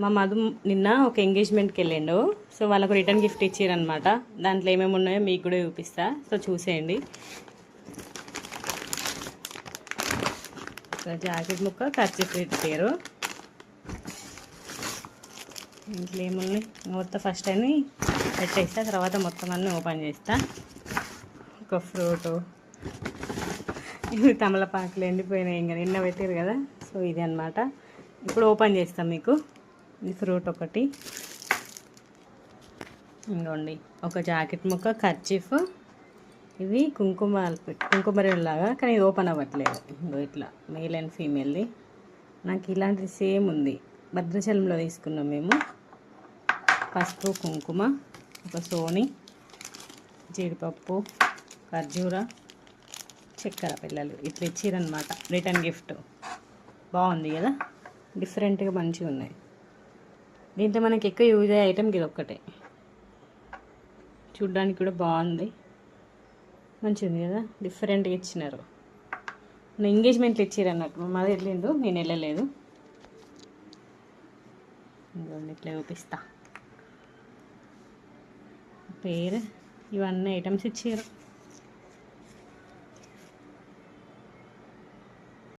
మా మధు నిన్న ఒక ఎంగేజ్మెంట్కి వెళ్ళిండు. సో వాళ్ళకు రిటర్న్ గిఫ్ట్ ఇచ్చారనమాట. దాంట్లో ఏమేమి ఉన్నాయో మీకు కూడా చూపిస్తా. సో చూసేయండి. జాకెట్ ముక్క కర్చీఫ్ ఇచ్చారు. ఇంట్లో ఏమున్నాయి మొత్తం ఫస్ట్ అని పెట్టేస్తా, తర్వాత మొత్తం అన్నీ ఓపెన్ చేస్తా. ఒక ఫ్రూటు, ఇవి తమలపాకులు ఎండిపోయినాయి, ఇంకా నిన్న పెట్టారు కదా. సో ఇది అనమాట. ఇప్పుడు ఓపెన్ చేస్తాం. మీకు ఇది ఫ్రూట్ ఒకటి, ఇంకోండి ఒక జాకెట్ ముక్క, కర్చీఫ్, ఇవి కుంకుమలాగా, కానీ ఇది ఓపెన్ అవ్వట్లేదు. ఇంకో ఇట్లా మేల్ అండ్ ఫీమేల్ది. నాకు ఇలాంటిది సేమ్ ఉంది, భద్రాచలంలో తీసుకున్నాం మేము. పసుపు, కుంకుమ, ఒక సోని, జీడిపప్పు, ఖర్జూర, చక్కెర పిల్లలు ఇట్లా ఇచ్చిరనమాట రిటర్న్ గిఫ్ట్. బాగుంది కదా, డిఫరెంట్గా మంచిగా ఉన్నాయి. దీంట్లో మనకి ఎక్కువ యూజ్ అయ్యే ఐటెం ఇది ఒక్కటే. చూడ్డానికి కూడా బాగుంది, మంచిగా ఉంది కదా, డిఫరెంట్గా ఇచ్చినారు. నా ఎంగేజ్మెంట్లు ఇచ్చారు అన్నట్టు. మా మదర్ వెళ్ళిండు, నేను వెళ్ళలేదు. ఇంకోండి ఇట్లా చూపిస్తా. పేరు ఇవన్నీ ఐటమ్స్ ఇచ్చారు.